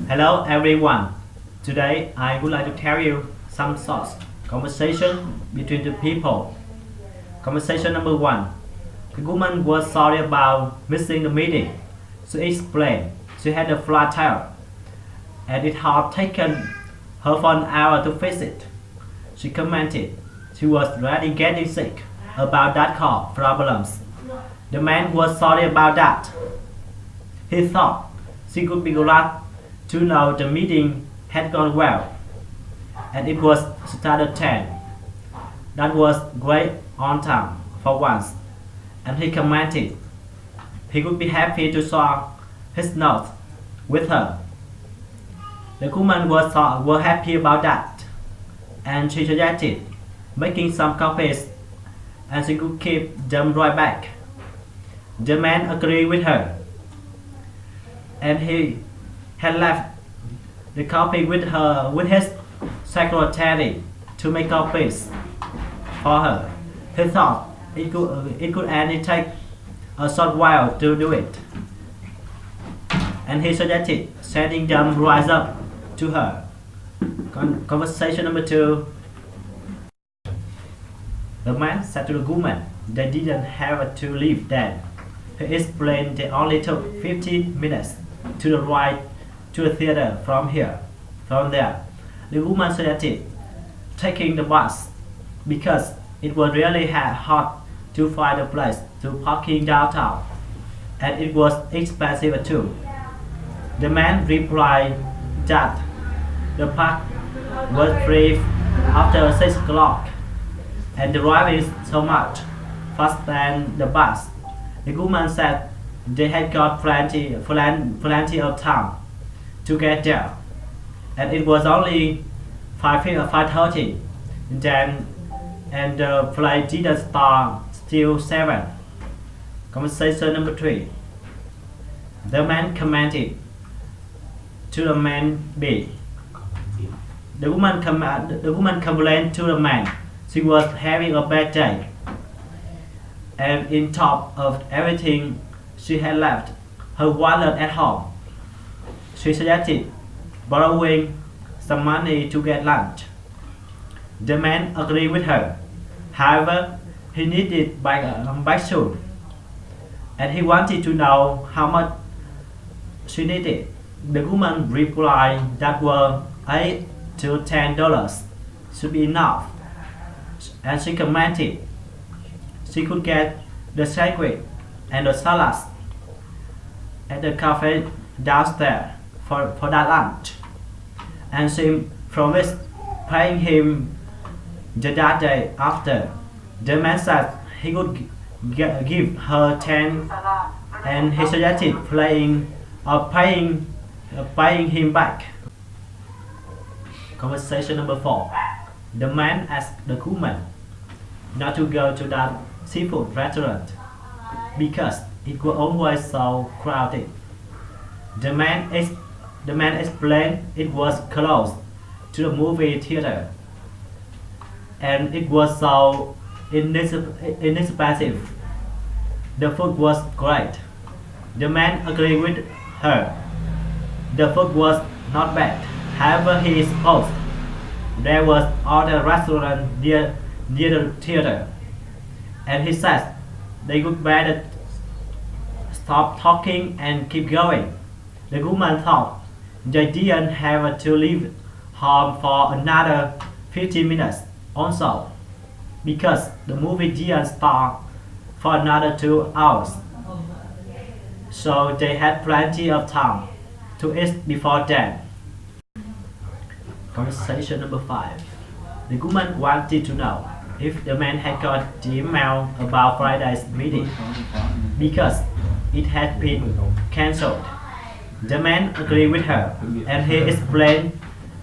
Hello everyone. Today I would like to tell you some thoughts. Conversation between the people. Conversation number one. The woman was sorry about missing the meeting. She explained she had a flat tire and it had taken her for an hour to fix it. She commented she was already getting sick about that car problems. The man was sorry about that. He thought she could be glad to know the meeting had gone well, and it was started 10. That was great on time for once, and he commented he would be happy to share his notes with her. The woman was happy about that, and she suggested making some copies, and she could keep them right back. The man agreed with her, and he had left the copy with his secretary to make copies for her. He thought it could only take a short while to do it, and he suggested sending them right up to her. Conversation number two. The man said to the woman they didn't have to leave then. He explained they only took 15 minutes to the right to the theater from there. The woman suggested taking the bus because it was really hard to find a place to parking downtown, and it was expensive too. The man replied that the park was free after 6 o'clock, and the drive is so much faster than the bus. The woman said they had got plenty of time to get there, and it was only 5:30 then, and the flight didn't start till 7. Conversation number 3. The man commented to the man B. The woman complained to the man she was having a bad day, and in top of everything she had left her wallet at home. She suggested borrowing some money to get lunch. The man agreed with her. However, he needed back soon, and he wanted to know how much she needed. The woman replied that were $8 to $10 should be enough, and she commented she could get the sandwich and the salads at the cafe downstairs for that lunch, and she promised paying him that day after. The man said he would give her 10, and he suggested paying him back. Conversation number 4. The man asked the woman not to go to that seafood restaurant because it was always so crowded. The man explained it was close to the movie theater, and it was so inexpensive. The food was great. The man agreed with her. The food was not bad. However, he supposed there was other restaurant near the theater, and he said they would better stop talking and keep going. The woman thought they didn't have to leave home for another 15 minutes also, because the movie didn't start for another 2 hours. So they had plenty of time to eat before then. Conversation number 5. The woman wanted to know if the man had got the email about Friday's meeting because it had been cancelled. The man agreed with her, and he explained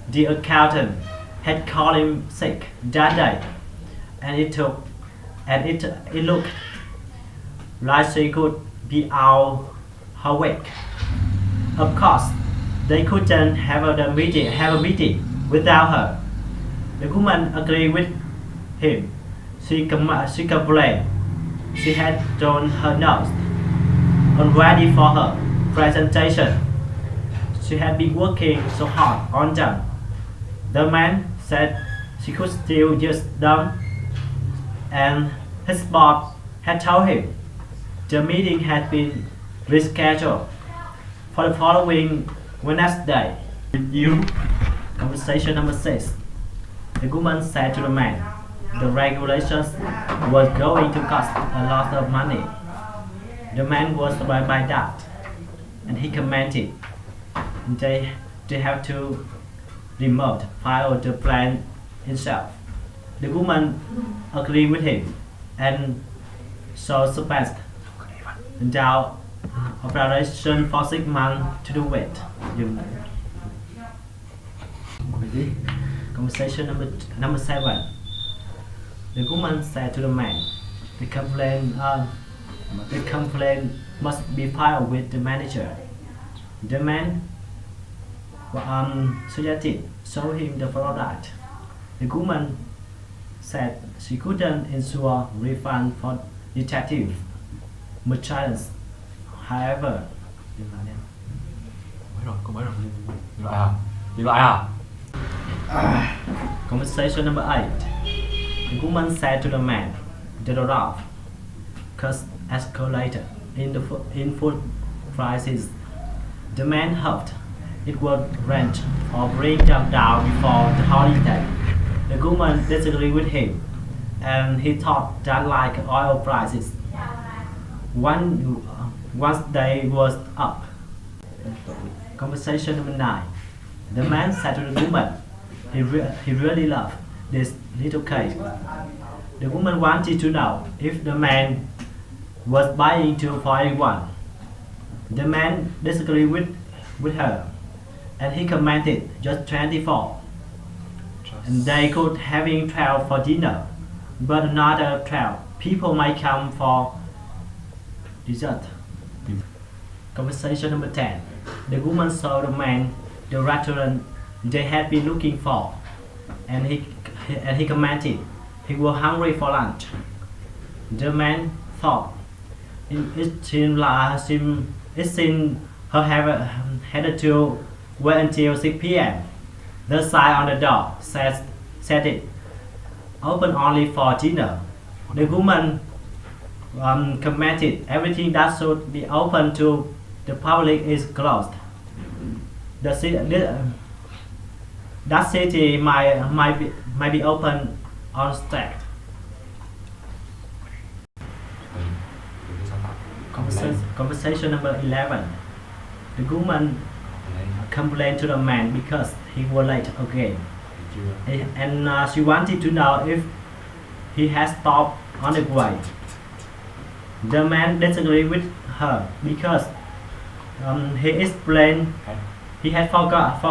the accountant had called him sick that day, and it looked like she could be out her week. Of course, they couldn't have a meeting without her. The woman agreed with him. She complained she had drawn her notes already for her presentation. she had been working so hard on them. The man said she could still use them, and his boss had told him the meeting had been rescheduled for the following Wednesday. You. Conversation number 6. The woman said to the man, the regulations were going to cost a lot of money. The man was surprised by that, and he commented they have to remote file the plan itself. The woman agreed with him, and so spent down operation for 6 months to do it. Conversation number 7. The woman said to the man, the complaint must be filed with the manager. The man suggested show him the product. The woman said she couldn't ensure refund for detective merchants. However, Mới rồi, cô mới rồi. Đi lại à? Đi lại à? Conversation number 8. The woman said to the man, the draft cost escalated in food prices. The man hoped it would range or bring them down before the holiday. The woman disagreed with him, and he thought that like oil prices, once they was up. Conversation number 9. The man said to the woman, he really loved this little cake. The woman wanted to know if the man was buying two for anyone. The man disagreed with her, and he commented just 24. And they could having 12 for dinner, but another 12 people might come for dessert. Conversation number 10. The woman saw the man the restaurant they had been looking for, and he commented he was hungry for lunch. The man thought it seemed her had to wait until 6 p.m. The sign on the door said it open only for dinner. The woman commented everything that should be open to the public is closed. That city might be open on Saturday. Conversation number 11. The woman complained to the man because he was late again, and she wanted to know if he had stopped on the way. The man disagreed with her because he explained he had forgot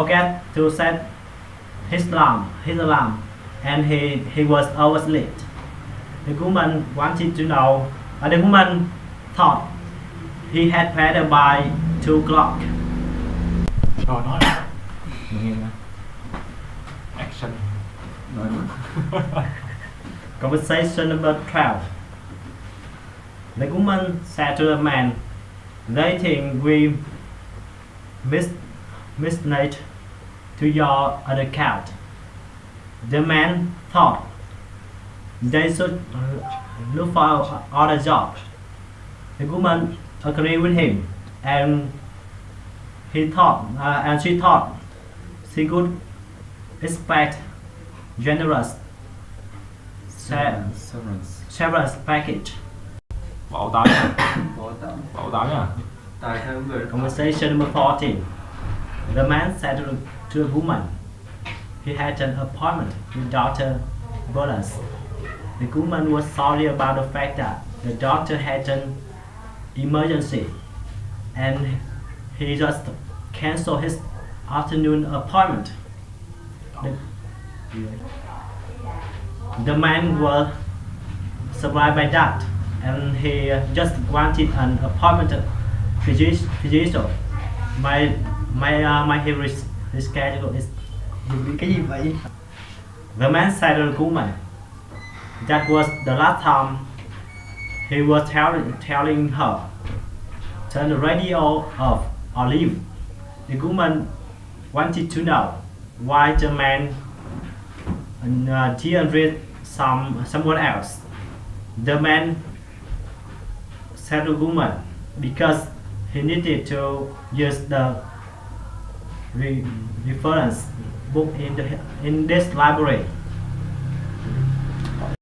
to set his alarm, and he was always late. The woman wanted to know. The woman thought he had better by 2 o'clock. Rồi nói đi. Mình nghe nè. Action. Nói đi. Conversation number 12. The woman said to the man, they think we misnate to your account. The man thought they should look for other job. The woman agreed with him, and she thought she could expect generous severance package. Bảo táo nha. Bảo táo nha. Conversation number 14. The man said to the woman he had an appointment with Dr. Bolas. The woman was sorry about the fact that the doctor had an emergency, and he just canceled his afternoon appointment. The man was surprised by that, and he just wanted an appointment physician. His schedule is. Cái gì vậy? The man said to the woman that was the last time he was telling her, turn the radio off or leave. The woman wanted to know why the man didn't read someone else. The man said to the woman because he needed to use the reference book in this library.